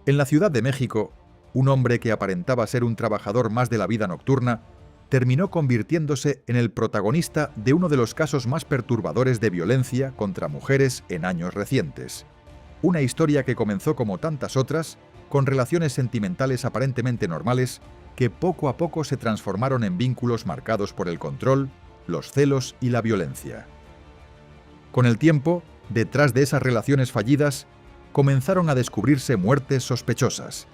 En la Ciudad de México, un hombre que aparentaba ser un trabajador más de la vida nocturna terminó convirtiéndose en el protagonista de uno de los casos más perturbadores de violencia contra mujeres en años recientes. Una historia que comenzó como tantas otras, con relaciones sentimentales aparentemente normales, que poco a poco se transformaron en vínculos marcados por el control, los celos y la violencia. Con el tiempo, detrás de esas relaciones fallidas, comenzaron a descubrirse muertes sospechosas,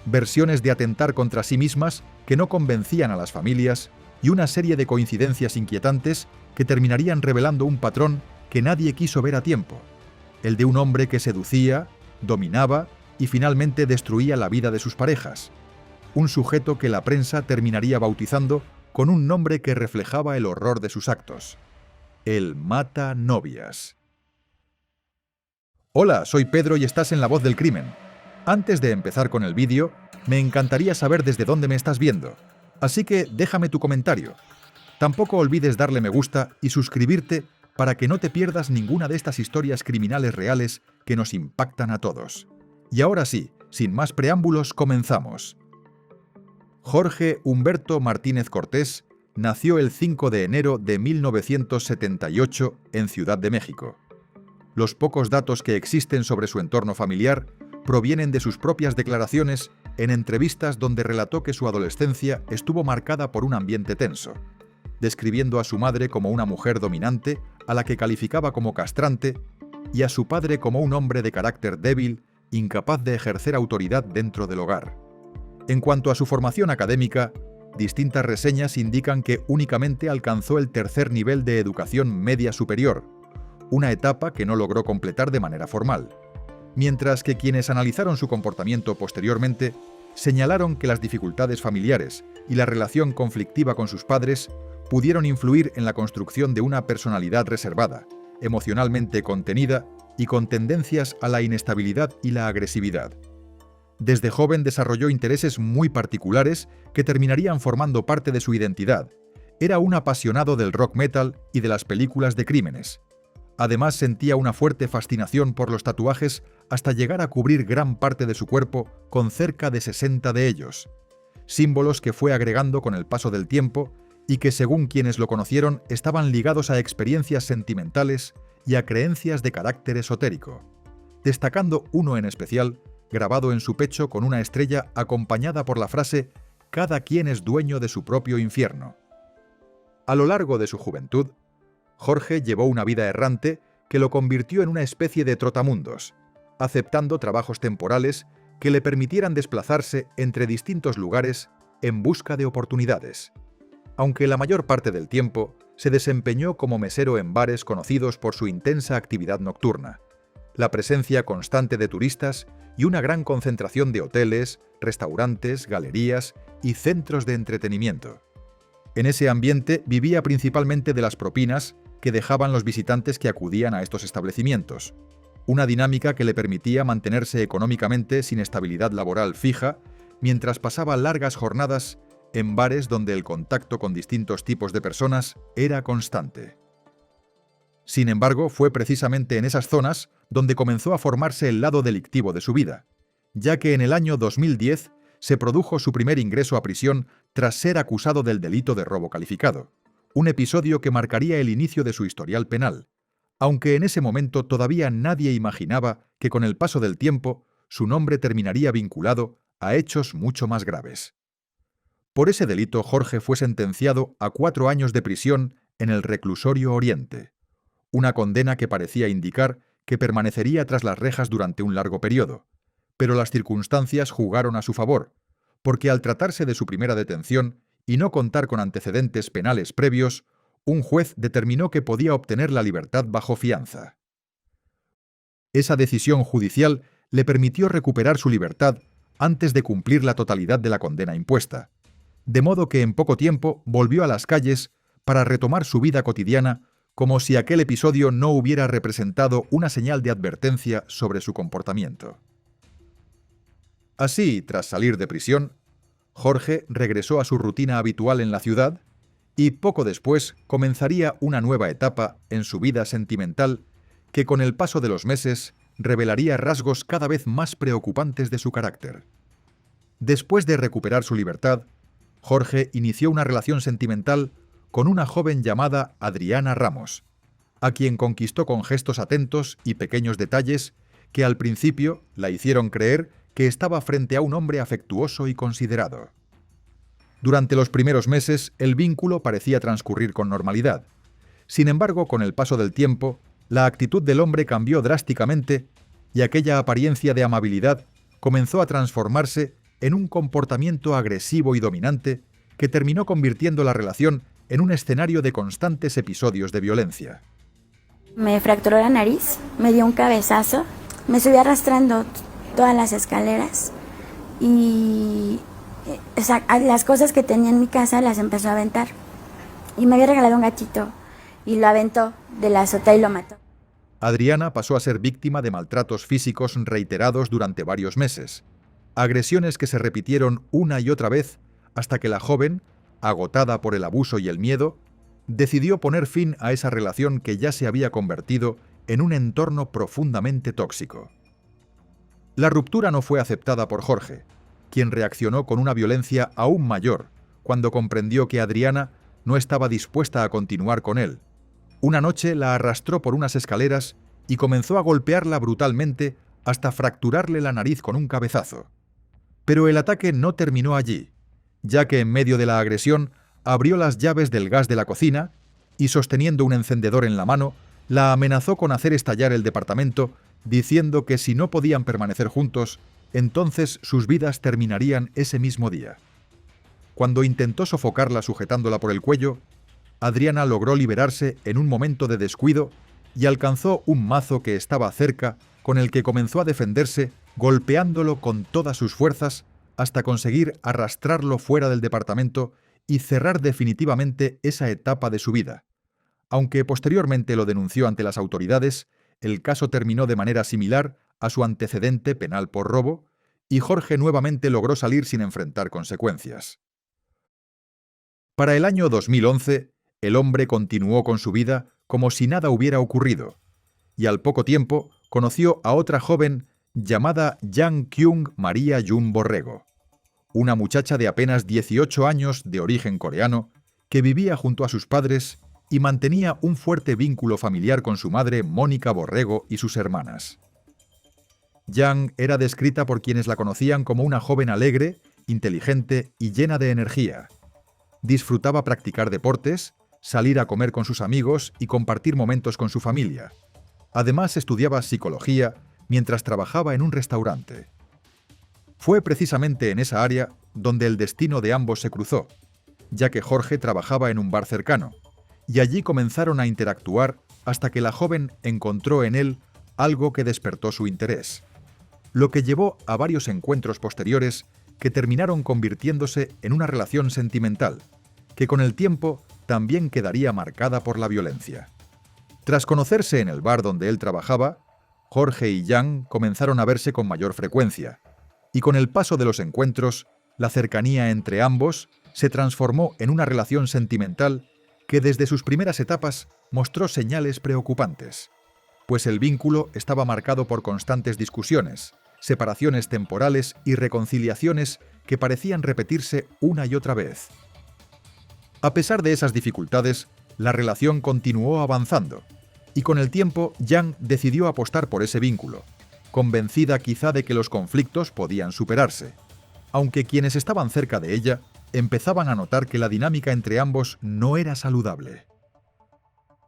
versiones de atentar contra sí mismas que no convencían a las familias y una serie de coincidencias inquietantes que terminarían revelando un patrón que nadie quiso ver a tiempo, el de un hombre que seducía, dominaba y finalmente destruía la vida de sus parejas, un sujeto que la prensa terminaría bautizando con un nombre que reflejaba el horror de sus actos: el matanovias. Hola, soy Pedro y estás en La Voz del Crimen. Antes de empezar con el vídeo, me encantaría saber desde dónde me estás viendo, así que déjame tu comentario. Tampoco olvides darle me gusta y suscribirte para que no te pierdas ninguna de estas historias criminales reales que nos impactan a todos. Y ahora sí, sin más preámbulos, comenzamos. Jorge Humberto Martínez Cortés nació el 5 de enero de 1978 en Ciudad de México. Los pocos datos que existen sobre su entorno familiar provienen de sus propias declaraciones en entrevistas donde relató que su adolescencia estuvo marcada por un ambiente tenso, describiendo a su madre como una mujer dominante, a la que calificaba como castrante, y a su padre como un hombre de carácter débil, incapaz de ejercer autoridad dentro del hogar. En cuanto a su formación académica, distintas reseñas indican que únicamente alcanzó el tercer nivel de educación media superior, una etapa que no logró completar de manera formal, mientras que quienes analizaron su comportamiento posteriormente señalaron que las dificultades familiares y la relación conflictiva con sus padres pudieron influir en la construcción de una personalidad reservada, emocionalmente contenida y con tendencias a la inestabilidad y la agresividad. Desde joven desarrolló intereses muy particulares que terminarían formando parte de su identidad. Era un apasionado del rock metal y de las películas de crímenes. Además, sentía una fuerte fascinación por los tatuajes hasta llegar a cubrir gran parte de su cuerpo con cerca de 60 de ellos, símbolos que fue agregando con el paso del tiempo y que, según quienes lo conocieron, estaban ligados a experiencias sentimentales y a creencias de carácter esotérico, destacando uno en especial, grabado en su pecho con una estrella acompañada por la frase «Cada quien es dueño de su propio infierno». A lo largo de su juventud, Jorge llevó una vida errante que lo convirtió en una especie de trotamundos, aceptando trabajos temporales que le permitieran desplazarse entre distintos lugares en busca de oportunidades. Aunque la mayor parte del tiempo se desempeñó como mesero en bares conocidos por su intensa actividad nocturna, la presencia constante de turistas y una gran concentración de hoteles, restaurantes, galerías y centros de entretenimiento. En ese ambiente vivía principalmente de las propinas que dejaban los visitantes que acudían a estos establecimientos, una dinámica que le permitía mantenerse económicamente sin estabilidad laboral fija, mientras pasaba largas jornadas en bares donde el contacto con distintos tipos de personas era constante. Sin embargo, fue precisamente en esas zonas donde comenzó a formarse el lado delictivo de su vida, ya que en el año 2010 se produjo su primer ingreso a prisión tras ser acusado del delito de robo calificado, un episodio que marcaría el inicio de su historial penal, aunque en ese momento todavía nadie imaginaba que con el paso del tiempo su nombre terminaría vinculado a hechos mucho más graves. Por ese delito, Jorge fue sentenciado a 4 años de prisión en el Reclusorio Oriente, una condena que parecía indicar que permanecería tras las rejas durante un largo periodo, pero las circunstancias jugaron a su favor, porque al tratarse de su primera detención y no contar con antecedentes penales previos, un juez determinó que podía obtener la libertad bajo fianza. Esa decisión judicial le permitió recuperar su libertad antes de cumplir la totalidad de la condena impuesta, de modo que en poco tiempo volvió a las calles para retomar su vida cotidiana como si aquel episodio no hubiera representado una señal de advertencia sobre su comportamiento. Así, tras salir de prisión, Jorge regresó a su rutina habitual en la ciudad y poco después comenzaría una nueva etapa en su vida sentimental que con el paso de los meses revelaría rasgos cada vez más preocupantes de su carácter. Después de recuperar su libertad, Jorge inició una relación sentimental con una joven llamada Adriana Ramos, a quien conquistó con gestos atentos y pequeños detalles que al principio la hicieron creer que estaba frente a un hombre afectuoso y considerado. Durante los primeros meses, el vínculo parecía transcurrir con normalidad. Sin embargo, con el paso del tiempo, la actitud del hombre cambió drásticamente y aquella apariencia de amabilidad comenzó a transformarse en un comportamiento agresivo y dominante que terminó convirtiendo la relación en un escenario de constantes episodios de violencia. Me fracturó la nariz, me dio un cabezazo, me subí arrastrando todas las escaleras y las cosas que tenía en mi casa las empezó a aventar. Y me había regalado un gatito y lo aventó de la azotea y lo mató. Adriana pasó a ser víctima de maltratos físicos reiterados durante varios meses, agresiones que se repitieron una y otra vez hasta que la joven, agotada por el abuso y el miedo, decidió poner fin a esa relación que ya se había convertido en un entorno profundamente tóxico. La ruptura no fue aceptada por Jorge, quien reaccionó con una violencia aún mayor cuando comprendió que Adriana no estaba dispuesta a continuar con él. Una noche la arrastró por unas escaleras y comenzó a golpearla brutalmente hasta fracturarle la nariz con un cabezazo. Pero el ataque no terminó allí, ya que en medio de la agresión abrió las llaves del gas de la cocina y, sosteniendo un encendedor en la mano, la amenazó con hacer estallar el departamento, diciendo que si no podían permanecer juntos, entonces sus vidas terminarían ese mismo día. Cuando intentó sofocarla sujetándola por el cuello, Adriana logró liberarse en un momento de descuido y alcanzó un mazo que estaba cerca, con el que comenzó a defenderse, golpeándolo con todas sus fuerzas hasta conseguir arrastrarlo fuera del departamento y cerrar definitivamente esa etapa de su vida. Aunque posteriormente lo denunció ante las autoridades, el caso terminó de manera similar a su antecedente penal por robo, y Jorge nuevamente logró salir sin enfrentar consecuencias. Para el año 2011, el hombre continuó con su vida como si nada hubiera ocurrido, y al poco tiempo conoció a otra joven llamada Yang Kyung Maria Jun Borrego, una muchacha de apenas 18 años de origen coreano que vivía junto a sus padres y mantenía un fuerte vínculo familiar con su madre Mónica Borrego y sus hermanas. Yang era descrita por quienes la conocían como una joven alegre, inteligente y llena de energía. Disfrutaba practicar deportes, salir a comer con sus amigos y compartir momentos con su familia. Además, estudiaba psicología mientras trabajaba en un restaurante. Fue precisamente en esa área donde el destino de ambos se cruzó, ya que Jorge trabajaba en un bar cercano, y allí comenzaron a interactuar hasta que la joven encontró en él algo que despertó su interés, lo que llevó a varios encuentros posteriores que terminaron convirtiéndose en una relación sentimental, que con el tiempo también quedaría marcada por la violencia. Tras conocerse en el bar donde él trabajaba, Jorge y Yang comenzaron a verse con mayor frecuencia, y con el paso de los encuentros, la cercanía entre ambos se transformó en una relación sentimental que desde sus primeras etapas mostró señales preocupantes, pues el vínculo estaba marcado por constantes discusiones, separaciones temporales y reconciliaciones que parecían repetirse una y otra vez. A pesar de esas dificultades, la relación continuó avanzando, y con el tiempo Yang decidió apostar por ese vínculo, convencida quizá de que los conflictos podían superarse, aunque quienes estaban cerca de ella empezaban a notar que la dinámica entre ambos no era saludable.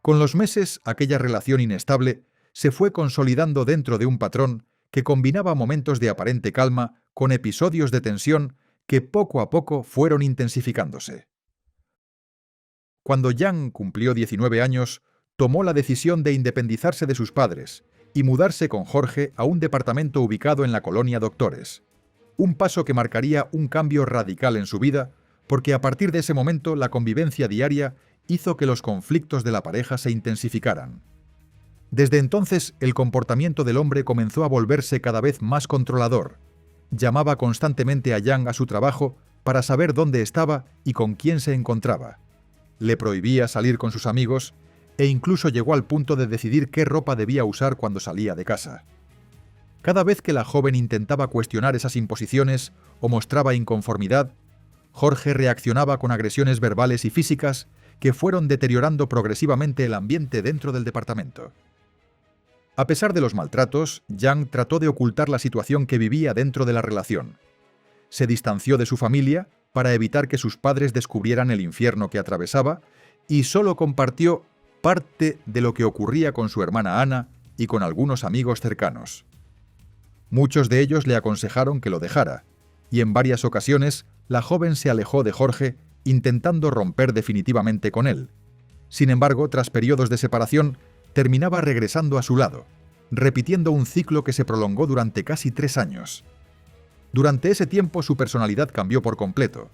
Con los meses, aquella relación inestable se fue consolidando dentro de un patrón que combinaba momentos de aparente calma con episodios de tensión que poco a poco fueron intensificándose. Cuando Yang cumplió 19 años, tomó la decisión de independizarse de sus padres y mudarse con Jorge a un departamento ubicado en la colonia Doctores, un paso que marcaría un cambio radical en su vida, porque a partir de ese momento la convivencia diaria hizo que los conflictos de la pareja se intensificaran. Desde entonces, el comportamiento del hombre comenzó a volverse cada vez más controlador. Llamaba constantemente a Yang a su trabajo para saber dónde estaba y con quién se encontraba. Le prohibía salir con sus amigos e incluso llegó al punto de decidir qué ropa debía usar cuando salía de casa. Cada vez que la joven intentaba cuestionar esas imposiciones o mostraba inconformidad, Jorge reaccionaba con agresiones verbales y físicas que fueron deteriorando progresivamente el ambiente dentro del departamento. A pesar de los maltratos, Yang trató de ocultar la situación que vivía dentro de la relación. Se distanció de su familia para evitar que sus padres descubrieran el infierno que atravesaba y solo compartió parte de lo que ocurría con su hermana Ana y con algunos amigos cercanos. Muchos de ellos le aconsejaron que lo dejara, y en varias ocasiones la joven se alejó de Jorge intentando romper definitivamente con él. Sin embargo, tras periodos de separación, terminaba regresando a su lado, repitiendo un ciclo que se prolongó durante casi 3 años. Durante ese tiempo su personalidad cambió por completo.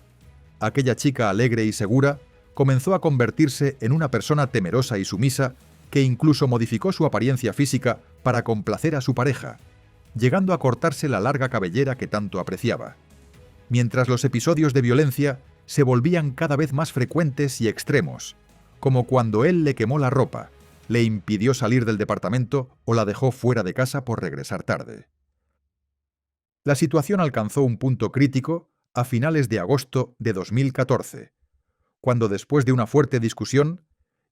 Aquella chica alegre y segura comenzó a convertirse en una persona temerosa y sumisa que incluso modificó su apariencia física para complacer a su pareja, llegando a cortarse la larga cabellera que tanto apreciaba. Mientras los episodios de violencia se volvían cada vez más frecuentes y extremos, como cuando él le quemó la ropa, le impidió salir del departamento o la dejó fuera de casa por regresar tarde. La situación alcanzó un punto crítico a finales de agosto de 2014, cuando después de una fuerte discusión,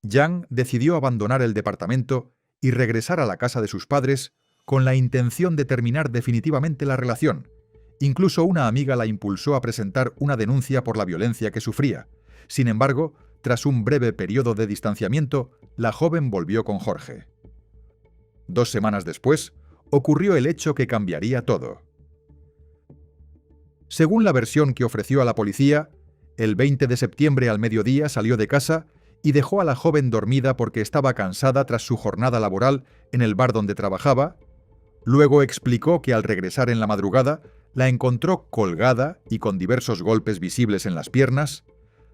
Yang decidió abandonar el departamento y regresar a la casa de sus padres con la intención de terminar definitivamente la relación. Incluso una amiga la impulsó a presentar una denuncia por la violencia que sufría. Sin embargo, tras un breve periodo de distanciamiento, la joven volvió con Jorge. 2 semanas después, ocurrió el hecho que cambiaría todo. Según la versión que ofreció a la policía, el 20 de septiembre al mediodía salió de casa y dejó a la joven dormida porque estaba cansada tras su jornada laboral en el bar donde trabajaba. Luego explicó que al regresar en la madrugada, la encontró colgada y con diversos golpes visibles en las piernas,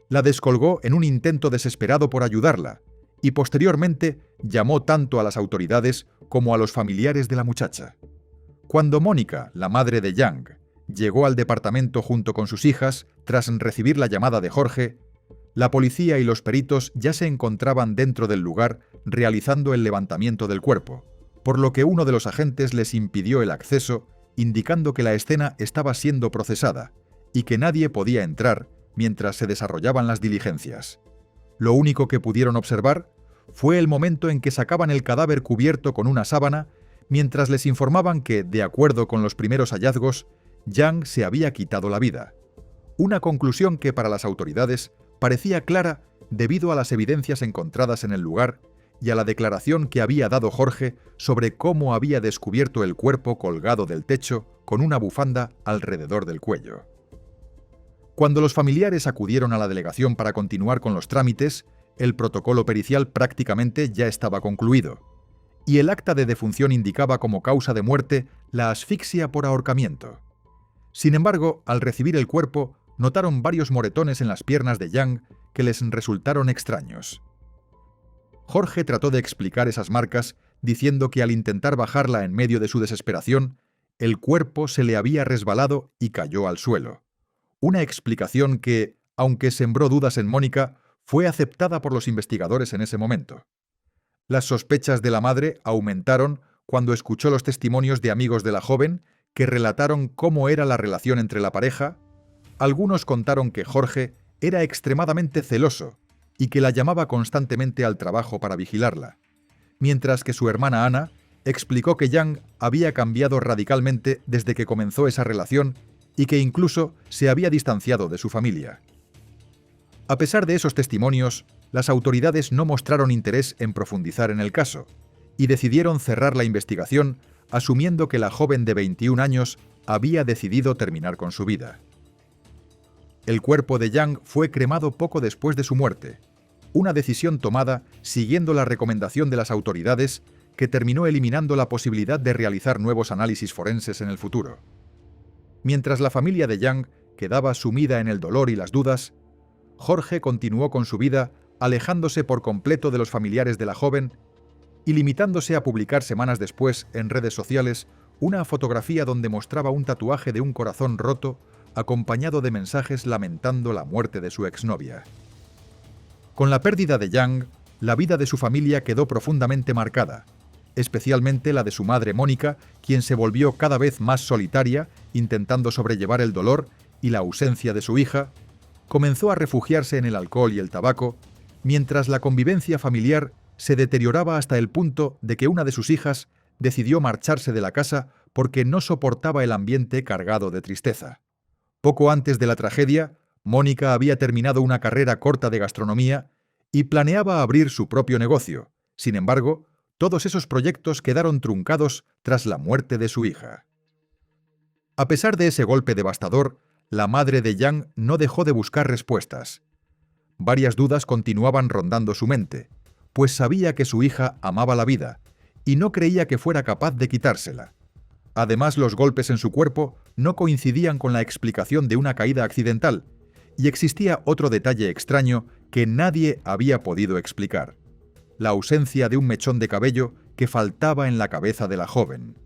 la descolgó en un intento desesperado por ayudarla y posteriormente llamó tanto a las autoridades como a los familiares de la muchacha. Cuando Mónica, la madre de Yang, llegó al departamento junto con sus hijas tras recibir la llamada de Jorge, la policía y los peritos ya se encontraban dentro del lugar realizando el levantamiento del cuerpo, por lo que uno de los agentes les impidió el acceso, indicando que la escena estaba siendo procesada y que nadie podía entrar mientras se desarrollaban las diligencias. Lo único que pudieron observar fue el momento en que sacaban el cadáver cubierto con una sábana, mientras les informaban que, de acuerdo con los primeros hallazgos, Yang se había quitado la vida. Una conclusión que para las autoridades parecía clara debido a las evidencias encontradas en el lugar y a la declaración que había dado Jorge sobre cómo había descubierto el cuerpo colgado del techo con una bufanda alrededor del cuello. Cuando los familiares acudieron a la delegación para continuar con los trámites, el protocolo pericial prácticamente ya estaba concluido, y el acta de defunción indicaba como causa de muerte la asfixia por ahorcamiento. Sin embargo, al recibir el cuerpo, notaron varios moretones en las piernas de Yang que les resultaron extraños. Jorge trató de explicar esas marcas diciendo que al intentar bajarla en medio de su desesperación, el cuerpo se le había resbalado y cayó al suelo. Una explicación que, aunque sembró dudas en Mónica, fue aceptada por los investigadores en ese momento. Las sospechas de la madre aumentaron cuando escuchó los testimonios de amigos de la joven que relataron cómo era la relación entre la pareja. Algunos contaron que Jorge era extremadamente celoso y que la llamaba constantemente al trabajo para vigilarla, mientras que su hermana Ana explicó que Yang había cambiado radicalmente desde que comenzó esa relación y que incluso se había distanciado de su familia. A pesar de esos testimonios, las autoridades no mostraron interés en profundizar en el caso y decidieron cerrar la investigación asumiendo que la joven de 21 años había decidido terminar con su vida. El cuerpo de Yang fue cremado poco después de su muerte, una decisión tomada siguiendo la recomendación de las autoridades que terminó eliminando la posibilidad de realizar nuevos análisis forenses en el futuro. Mientras la familia de Yang quedaba sumida en el dolor y las dudas, Jorge continuó con su vida alejándose por completo de los familiares de la joven y limitándose a publicar semanas después en redes sociales una fotografía donde mostraba un tatuaje de un corazón roto acompañado de mensajes lamentando la muerte de su exnovia. Con la pérdida de Yang, la vida de su familia quedó profundamente marcada, especialmente la de su madre Mónica, quien se volvió cada vez más solitaria, intentando sobrellevar el dolor y la ausencia de su hija, comenzó a refugiarse en el alcohol y el tabaco, mientras la convivencia familiar se deterioraba hasta el punto de que una de sus hijas decidió marcharse de la casa porque no soportaba el ambiente cargado de tristeza. Poco antes de la tragedia, Mónica había terminado una carrera corta de gastronomía y planeaba abrir su propio negocio. Sin embargo, todos esos proyectos quedaron truncados tras la muerte de su hija. A pesar de ese golpe devastador, la madre de Yang no dejó de buscar respuestas. Varias dudas continuaban rondando su mente, pues sabía que su hija amaba la vida y no creía que fuera capaz de quitársela. Además, los golpes en su cuerpo no coincidían con la explicación de una caída accidental, y existía otro detalle extraño que nadie había podido explicar: la ausencia de un mechón de cabello que faltaba en la cabeza de la joven.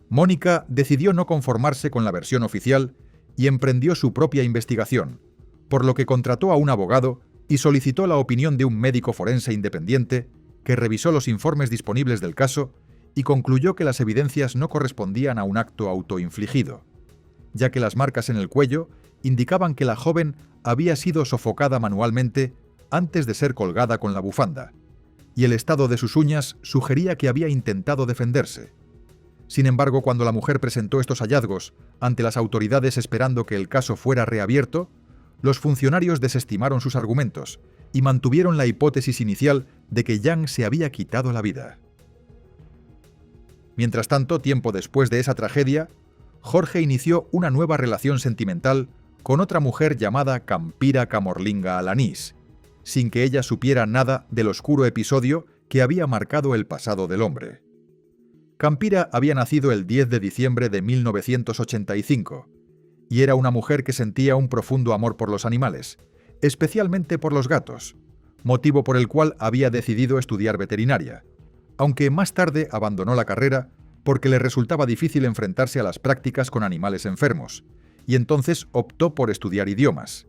Mónica decidió no conformarse con la versión oficial y emprendió su propia investigación, por lo que contrató a un abogado y solicitó la opinión de un médico forense independiente que revisó los informes disponibles del caso y concluyó que las evidencias no correspondían a un acto autoinfligido, ya que las marcas en el cuello indicaban que la joven había sido sofocada manualmente antes de ser colgada con la bufanda, y el estado de sus uñas sugería que había intentado defenderse. Sin embargo, cuando la mujer presentó estos hallazgos ante las autoridades esperando que el caso fuera reabierto, los funcionarios desestimaron sus argumentos y mantuvieron la hipótesis inicial de que Yang se había quitado la vida. Mientras tanto, tiempo después de esa tragedia, Jorge inició una nueva relación sentimental con otra mujer llamada Campira Camorlinga Alanís, sin que ella supiera nada del oscuro episodio que había marcado el pasado del hombre. Campira había nacido el 10 de diciembre de 1985 y era una mujer que sentía un profundo amor por los animales, especialmente por los gatos, motivo por el cual había decidido estudiar veterinaria, aunque más tarde abandonó la carrera porque le resultaba difícil enfrentarse a las prácticas con animales enfermos, y entonces optó por estudiar idiomas.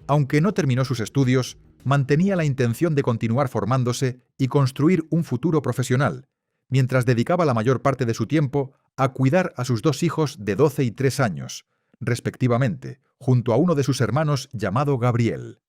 Aunque no terminó sus estudios, mantenía la intención de continuar formándose y construir un futuro profesional, mientras dedicaba la mayor parte de su tiempo a cuidar a sus dos hijos de 12 y 3 años, respectivamente, junto a uno de sus hermanos llamado Gabriel.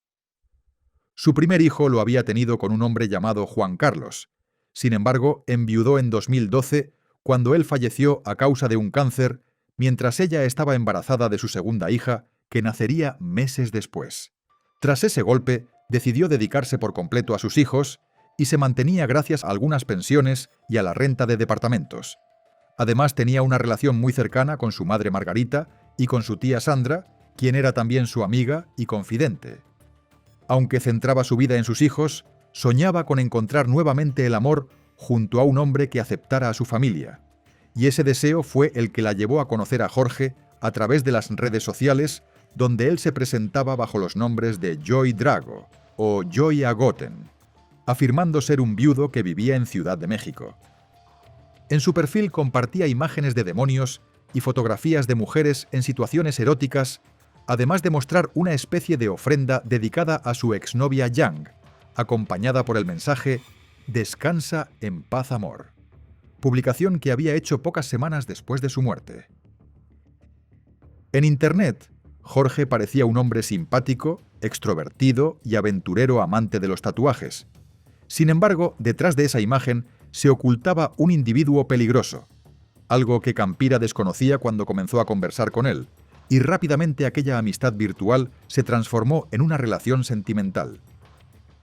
Su primer hijo lo había tenido con un hombre llamado Juan Carlos. Sin embargo, enviudó en 2012 cuando él falleció a causa de un cáncer, mientras ella estaba embarazada de su segunda hija, que nacería meses después. Tras ese golpe, decidió dedicarse por completo a sus hijos y se mantenía gracias a algunas pensiones y a la renta de departamentos. Además, tenía una relación muy cercana con su madre Margarita y con su tía Sandra, quien era también su amiga y confidente. Aunque centraba su vida en sus hijos, soñaba con encontrar nuevamente el amor junto a un hombre que aceptara a su familia, y ese deseo fue el que la llevó a conocer a Jorge a través de las redes sociales, donde él se presentaba bajo los nombres de Joy Drago o Joy Agoten, afirmando ser un viudo que vivía en Ciudad de México. En su perfil compartía imágenes de demonios y fotografías de mujeres en situaciones eróticas, además de mostrar una especie de ofrenda dedicada a su exnovia Yang, acompañada por el mensaje «Descansa en paz, amor», publicación que había hecho pocas semanas después de su muerte. En Internet, Jorge parecía un hombre simpático, extrovertido y aventurero amante de los tatuajes. Sin embargo, detrás de esa imagen se ocultaba un individuo peligroso, algo que Campira desconocía cuando comenzó a conversar con él, y rápidamente aquella amistad virtual se transformó en una relación sentimental.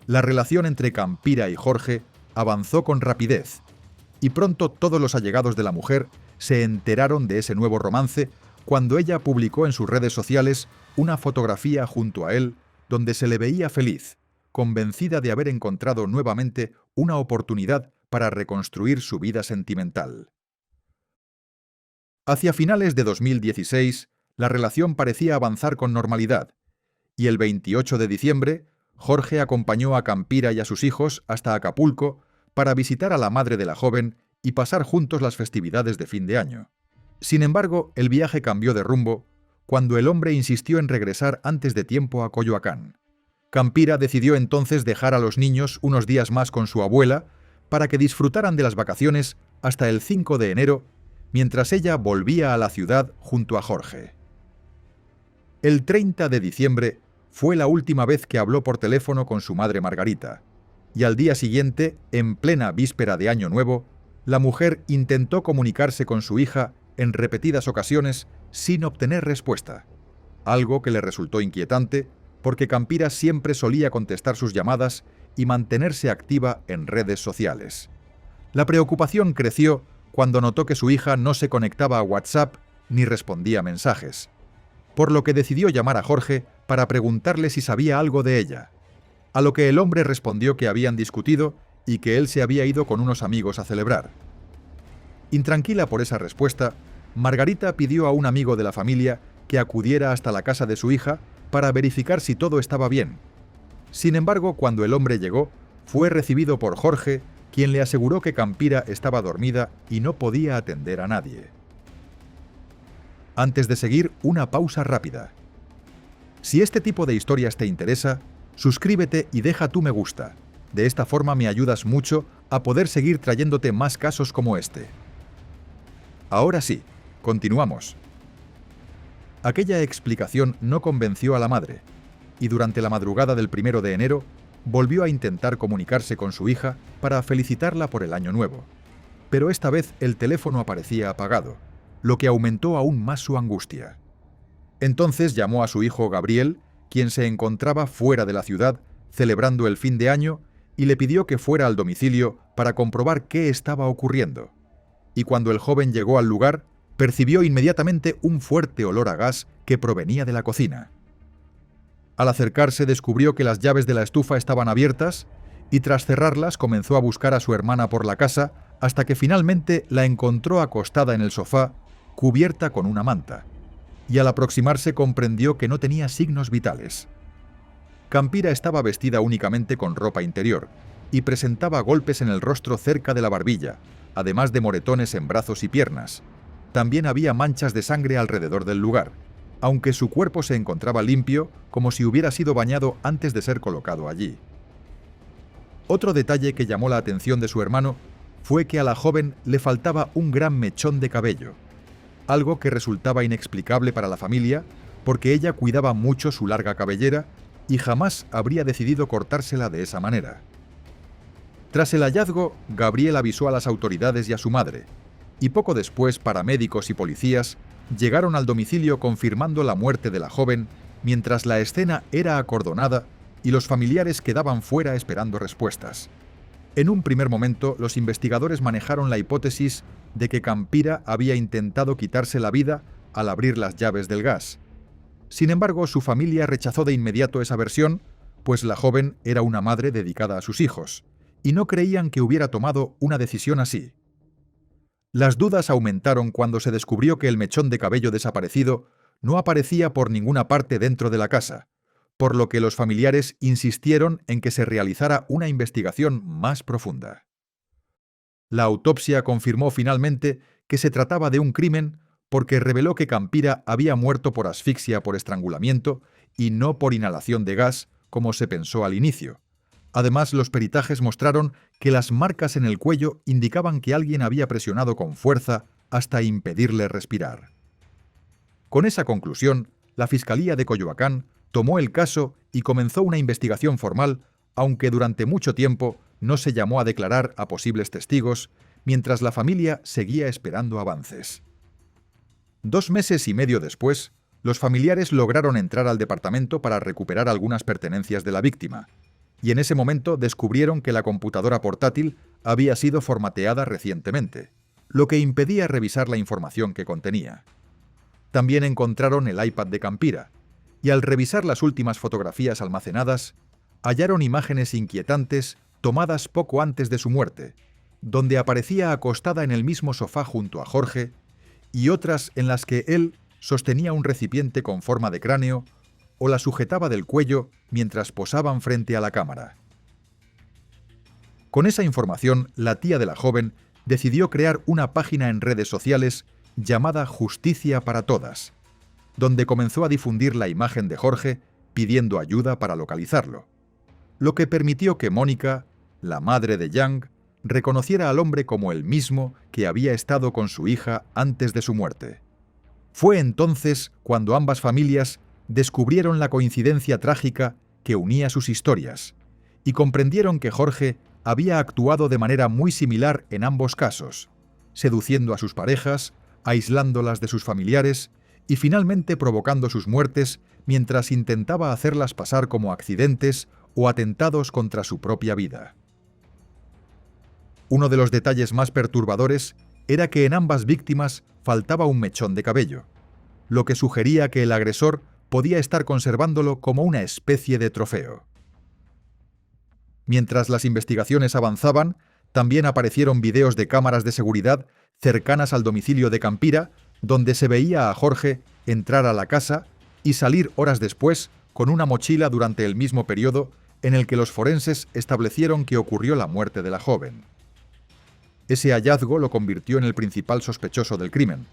La relación entre Campira y Jorge avanzó con rapidez, y pronto todos los allegados de la mujer se enteraron de ese nuevo romance cuando ella publicó en sus redes sociales una fotografía junto a él donde se le veía feliz, convencida de haber encontrado nuevamente una oportunidad para reconstruir su vida sentimental. Hacia finales de 2016, la relación parecía avanzar con normalidad, y el 28 de diciembre, Jorge acompañó a Campira y a sus hijos hasta Acapulco para visitar a la madre de la joven y pasar juntos las festividades de fin de año. Sin embargo, el viaje cambió de rumbo cuando el hombre insistió en regresar antes de tiempo a Coyoacán. Campira decidió entonces dejar a los niños unos días más con su abuela para que disfrutaran de las vacaciones hasta el 5 de enero, mientras ella volvía a la ciudad junto a Jorge. El 30 de diciembre fue la última vez que habló por teléfono con su madre Margarita, y al día siguiente, en plena víspera de Año Nuevo, la mujer intentó comunicarse con su hija en repetidas ocasiones sin obtener respuesta, algo que le resultó inquietante porque Campira siempre solía contestar sus llamadas y mantenerse activa en redes sociales. La preocupación creció cuando notó que su hija no se conectaba a WhatsApp ni respondía mensajes, por lo que decidió llamar a Jorge para preguntarle si sabía algo de ella, a lo que el hombre respondió que habían discutido y que él se había ido con unos amigos a celebrar. Intranquila por esa respuesta, Margarita pidió a un amigo de la familia que acudiera hasta la casa de su hija para verificar si todo estaba bien. Sin embargo, cuando el hombre llegó, fue recibido por Jorge, quien le aseguró que Campira estaba dormida y no podía atender a nadie. Antes de seguir, una pausa rápida. Si este tipo de historias te interesa, suscríbete y deja tu me gusta. De esta forma me ayudas mucho a poder seguir trayéndote más casos como este. Ahora sí, continuamos. Aquella explicación no convenció a la madre, y durante la madrugada del 1 de enero volvió a intentar comunicarse con su hija para felicitarla por el Año Nuevo. Pero esta vez el teléfono aparecía apagado, lo que aumentó aún más su angustia. Entonces llamó a su hijo Gabriel, quien se encontraba fuera de la ciudad celebrando el fin de año, y le pidió que fuera al domicilio para comprobar qué estaba ocurriendo. Y cuando el joven llegó al lugar, percibió inmediatamente un fuerte olor a gas que provenía de la cocina. Al acercarse descubrió que las llaves de la estufa estaban abiertas y tras cerrarlas comenzó a buscar a su hermana por la casa hasta que finalmente la encontró acostada en el sofá, cubierta con una manta, y al aproximarse comprendió que no tenía signos vitales. Campira estaba vestida únicamente con ropa interior y presentaba golpes en el rostro cerca de la barbilla, además de moretones en brazos y piernas. También había manchas de sangre alrededor del lugar, aunque su cuerpo se encontraba limpio, como si hubiera sido bañado antes de ser colocado allí. Otro detalle que llamó la atención de su hermano fue que a la joven le faltaba un gran mechón de cabello, algo que resultaba inexplicable para la familia porque ella cuidaba mucho su larga cabellera y jamás habría decidido cortársela de esa manera. Tras el hallazgo, Gabriel avisó a las autoridades y a su madre, y poco después paramédicos y policías llegaron al domicilio confirmando la muerte de la joven, mientras la escena era acordonada y los familiares quedaban fuera esperando respuestas. En un primer momento, los investigadores manejaron la hipótesis de que Campira había intentado quitarse la vida al abrir las llaves del gas. Sin embargo, su familia rechazó de inmediato esa versión, pues la joven era una madre dedicada a sus hijos, y no creían que hubiera tomado una decisión así. Las dudas aumentaron cuando se descubrió que el mechón de cabello desaparecido no aparecía por ninguna parte dentro de la casa, por lo que los familiares insistieron en que se realizara una investigación más profunda. La autopsia confirmó finalmente que se trataba de un crimen porque reveló que Campira había muerto por asfixia por estrangulamiento y no por inhalación de gas, como se pensó al inicio. Además, los peritajes mostraron que las marcas en el cuello indicaban que alguien había presionado con fuerza hasta impedirle respirar. Con esa conclusión, la Fiscalía de Coyoacán tomó el caso y comenzó una investigación formal, aunque durante mucho tiempo no se llamó a declarar a posibles testigos, mientras la familia seguía esperando avances. 2 meses y medio después, los familiares lograron entrar al departamento para recuperar algunas pertenencias de la víctima, y en ese momento descubrieron que la computadora portátil había sido formateada recientemente, lo que impedía revisar la información que contenía. También encontraron el iPad de Campira, y al revisar las últimas fotografías almacenadas, hallaron imágenes inquietantes tomadas poco antes de su muerte, donde aparecía acostada en el mismo sofá junto a Jorge, y otras en las que él sostenía un recipiente con forma de cráneo o la sujetaba del cuello mientras posaban frente a la cámara. Con esa información, la tía de la joven decidió crear una página en redes sociales llamada Justicia para Todas, donde comenzó a difundir la imagen de Jorge pidiendo ayuda para localizarlo, lo que permitió que Mónica, la madre de Yang, reconociera al hombre como el mismo que había estado con su hija antes de su muerte. Fue entonces cuando ambas familias descubrieron la coincidencia trágica que unía sus historias y comprendieron que Jorge había actuado de manera muy similar en ambos casos, seduciendo a sus parejas, aislándolas de sus familiares y finalmente provocando sus muertes mientras intentaba hacerlas pasar como accidentes o atentados contra su propia vida. Uno de los detalles más perturbadores era que en ambas víctimas faltaba un mechón de cabello, lo que sugería que el agresor podía estar conservándolo como una especie de trofeo. Mientras las investigaciones avanzaban, también aparecieron videos de cámaras de seguridad cercanas al domicilio de Campira, donde se veía a Jorge entrar a la casa y salir horas después con una mochila durante el mismo periodo en el que los forenses establecieron que ocurrió la muerte de la joven. Ese hallazgo lo convirtió en el principal sospechoso del crimen,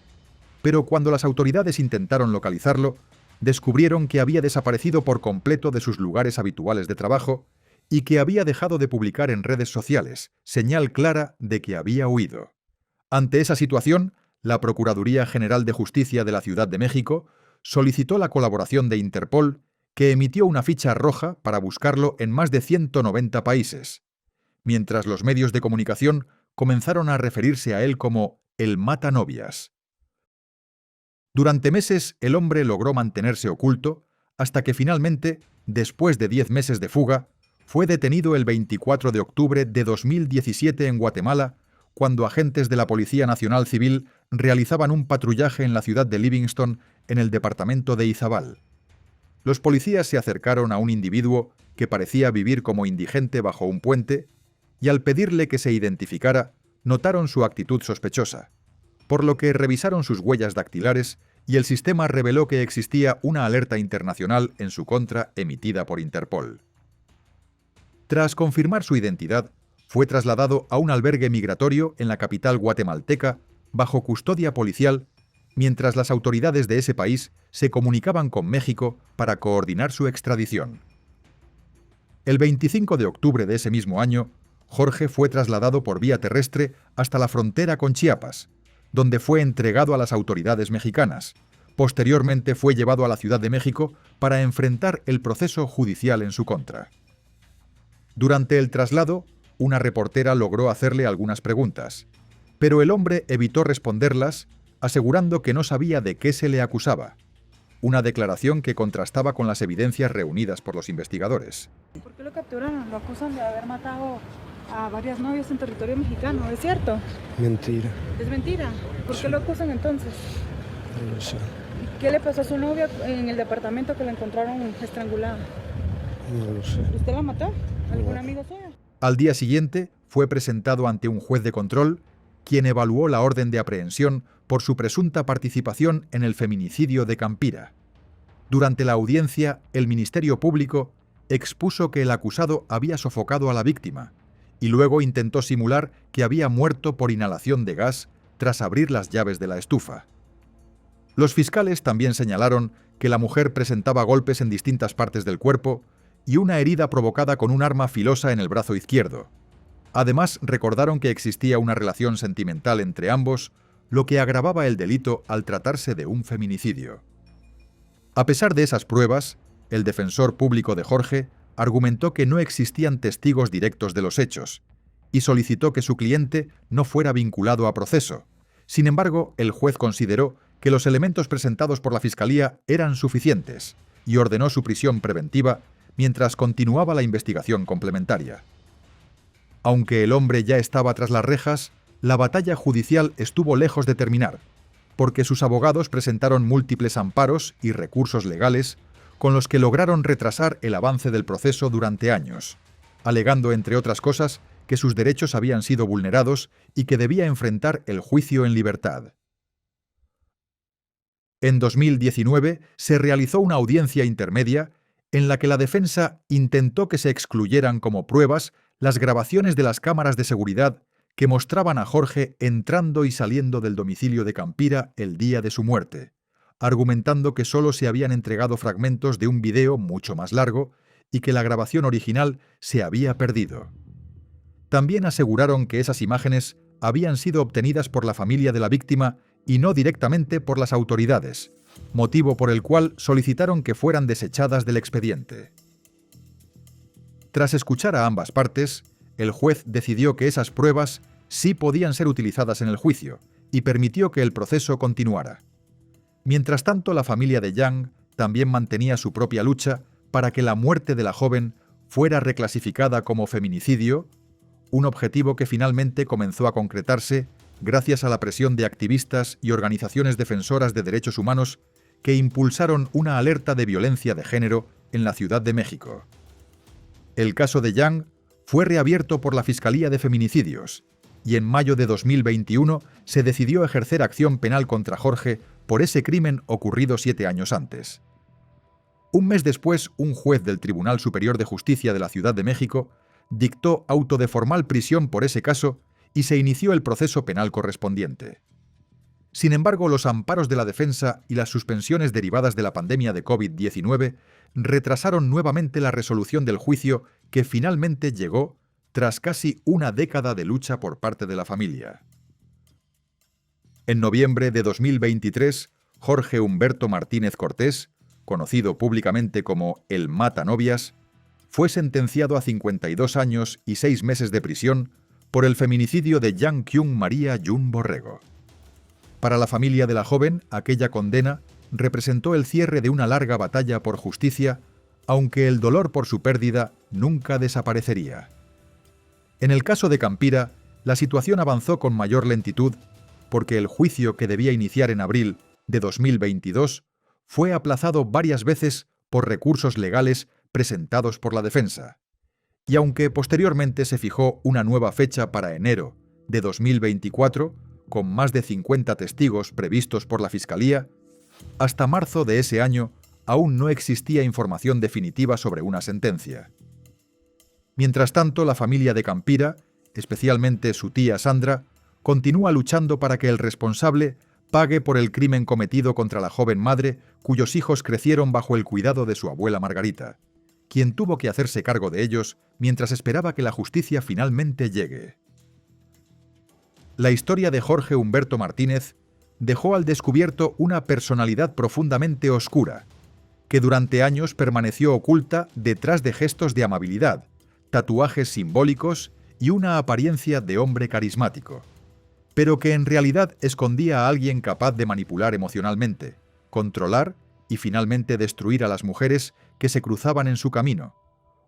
pero cuando las autoridades intentaron localizarlo, descubrieron que había desaparecido por completo de sus lugares habituales de trabajo y que había dejado de publicar en redes sociales, señal clara de que había huido. Ante esa situación, la Procuraduría General de Justicia de la Ciudad de México solicitó la colaboración de Interpol, que emitió una ficha roja para buscarlo en más de 190 países, mientras los medios de comunicación comenzaron a referirse a él como el matanovias. Durante meses el hombre logró mantenerse oculto hasta que finalmente, después de 10 meses de fuga, fue detenido el 24 de octubre de 2017 en Guatemala, cuando agentes de la Policía Nacional Civil realizaban un patrullaje en la ciudad de Livingston, en el departamento de Izabal. Los policías se acercaron a un individuo que parecía vivir como indigente bajo un puente y al pedirle que se identificara, notaron su actitud sospechosa, por lo que revisaron sus huellas dactilares y el sistema reveló que existía una alerta internacional en su contra emitida por Interpol. Tras confirmar su identidad, fue trasladado a un albergue migratorio en la capital guatemalteca bajo custodia policial, mientras las autoridades de ese país se comunicaban con México para coordinar su extradición. El 25 de octubre de ese mismo año, Jorge fue trasladado por vía terrestre hasta la frontera con Chiapas, donde fue entregado a las autoridades mexicanas. Posteriormente fue llevado a la Ciudad de México para enfrentar el proceso judicial en su contra. Durante el traslado, una reportera logró hacerle algunas preguntas, pero el hombre evitó responderlas, asegurando que no sabía de qué se le acusaba, una declaración que contrastaba con las evidencias reunidas por los investigadores. ¿Por qué lo capturaron? Lo acusan de haber matado a varias novias en territorio mexicano, ¿es cierto? Mentira. ¿Es mentira? ¿Por qué lo acusan entonces? No lo sé. ¿Qué le pasó a su novia en el departamento que la encontraron estrangulada? No lo sé. ¿Usted la mató? ¿Algún amigo suyo? Al día siguiente, fue presentado ante un juez de control, quien evaluó la orden de aprehensión por su presunta participación en el feminicidio de Campira. Durante la audiencia, el Ministerio Público expuso que el acusado había sofocado a la víctima y luego intentó simular que había muerto por inhalación de gas tras abrir las llaves de la estufa. Los fiscales también señalaron que la mujer presentaba golpes en distintas partes del cuerpo y una herida provocada con un arma filosa en el brazo izquierdo. Además, recordaron que existía una relación sentimental entre ambos, lo que agravaba el delito al tratarse de un feminicidio. A pesar de esas pruebas, el defensor público de Jorge argumentó que no existían testigos directos de los hechos y solicitó que su cliente no fuera vinculado a proceso. Sin embargo, el juez consideró que los elementos presentados por la Fiscalía eran suficientes y ordenó su prisión preventiva mientras continuaba la investigación complementaria. Aunque el hombre ya estaba tras las rejas, la batalla judicial estuvo lejos de terminar, porque sus abogados presentaron múltiples amparos y recursos legales con los que lograron retrasar el avance del proceso durante años, alegando, entre otras cosas, que sus derechos habían sido vulnerados y que debía enfrentar el juicio en libertad. En 2019 se realizó una audiencia intermedia en la que la defensa intentó que se excluyeran como pruebas las grabaciones de las cámaras de seguridad que mostraban a Jorge entrando y saliendo del domicilio de Campira el día de su muerte, argumentando que solo se habían entregado fragmentos de un video mucho más largo y que la grabación original se había perdido. También aseguraron que esas imágenes habían sido obtenidas por la familia de la víctima y no directamente por las autoridades, motivo por el cual solicitaron que fueran desechadas del expediente. Tras escuchar a ambas partes, el juez decidió que esas pruebas sí podían ser utilizadas en el juicio y permitió que el proceso continuara. Mientras tanto, la familia de Yang también mantenía su propia lucha para que la muerte de la joven fuera reclasificada como feminicidio, un objetivo que finalmente comenzó a concretarse gracias a la presión de activistas y organizaciones defensoras de derechos humanos que impulsaron una alerta de violencia de género en la Ciudad de México. El caso de Yang fue reabierto por la Fiscalía de Feminicidios y en mayo de 2021 se decidió ejercer acción penal contra Jorge por ese crimen ocurrido 7 años antes. Un mes después, un juez del Tribunal Superior de Justicia de la Ciudad de México dictó auto de formal prisión por ese caso y se inició el proceso penal correspondiente. Sin embargo, los amparos de la defensa y las suspensiones derivadas de la pandemia de COVID-19 retrasaron nuevamente la resolución del juicio que finalmente llegó tras casi una década de lucha por parte de la familia. En noviembre de 2023, Jorge Humberto Martínez Cortés, conocido públicamente como el Matanovias, fue sentenciado a 52 años y 6 meses de prisión por el feminicidio de Yang Kyung María Yun Borrego. Para la familia de la joven, aquella condena representó el cierre de una larga batalla por justicia, aunque el dolor por su pérdida nunca desaparecería. En el caso de Campira, la situación avanzó con mayor lentitud porque el juicio que debía iniciar en abril de 2022 fue aplazado varias veces por recursos legales presentados por la defensa. Y aunque posteriormente se fijó una nueva fecha para enero de 2024, con más de 50 testigos previstos por la Fiscalía, hasta marzo de ese año aún no existía información definitiva sobre una sentencia. Mientras tanto, la familia de Campira, especialmente su tía Sandra, continúa luchando para que el responsable pague por el crimen cometido contra la joven madre cuyos hijos crecieron bajo el cuidado de su abuela Margarita, quien tuvo que hacerse cargo de ellos mientras esperaba que la justicia finalmente llegue. La historia de Jorge Humberto Martínez dejó al descubierto una personalidad profundamente oscura, que durante años permaneció oculta detrás de gestos de amabilidad, tatuajes simbólicos y una apariencia de hombre carismático, pero que en realidad escondía a alguien capaz de manipular emocionalmente, controlar y finalmente destruir a las mujeres que se cruzaban en su camino,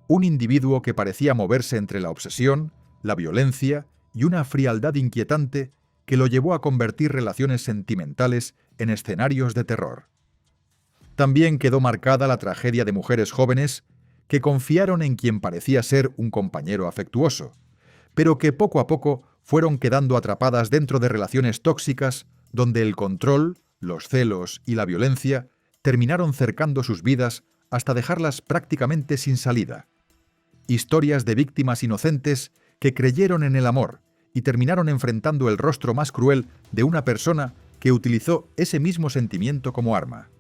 un individuo que parecía moverse entre la obsesión, la violencia y una frialdad inquietante que lo llevó a convertir relaciones sentimentales en escenarios de terror. También quedó marcada la tragedia de mujeres jóvenes que confiaron en quien parecía ser un compañero afectuoso, pero que poco a poco fueron quedando atrapadas dentro de relaciones tóxicas donde el control, los celos y la violencia terminaron cercando sus vidas hasta dejarlas prácticamente sin salida. Historias de víctimas inocentes que creyeron en el amor y terminaron enfrentando el rostro más cruel de una persona que utilizó ese mismo sentimiento como arma.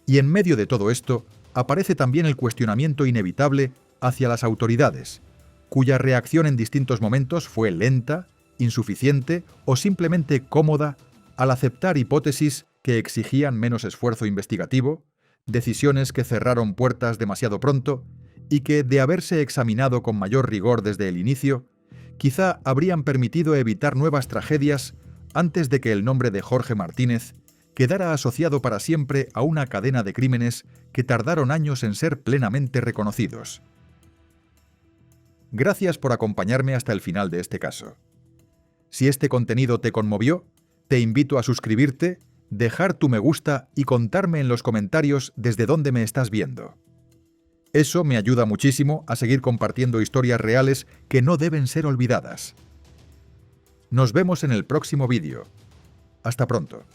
Y en medio de todo esto, aparece también el cuestionamiento inevitable hacia las autoridades, cuya reacción en distintos momentos fue lenta, insuficiente o simplemente cómoda al aceptar hipótesis que exigían menos esfuerzo investigativo, decisiones que cerraron puertas demasiado pronto y que, de haberse examinado con mayor rigor desde el inicio, quizá habrían permitido evitar nuevas tragedias antes de que el nombre de Jorge Martínez quedara asociado para siempre a una cadena de crímenes que tardaron años en ser plenamente reconocidos. Gracias por acompañarme hasta el final de este caso. Si este contenido te conmovió, te invito a suscribirte, dejar tu me gusta y contarme en los comentarios desde dónde me estás viendo. Eso me ayuda muchísimo a seguir compartiendo historias reales que no deben ser olvidadas. Nos vemos en el próximo vídeo. Hasta pronto.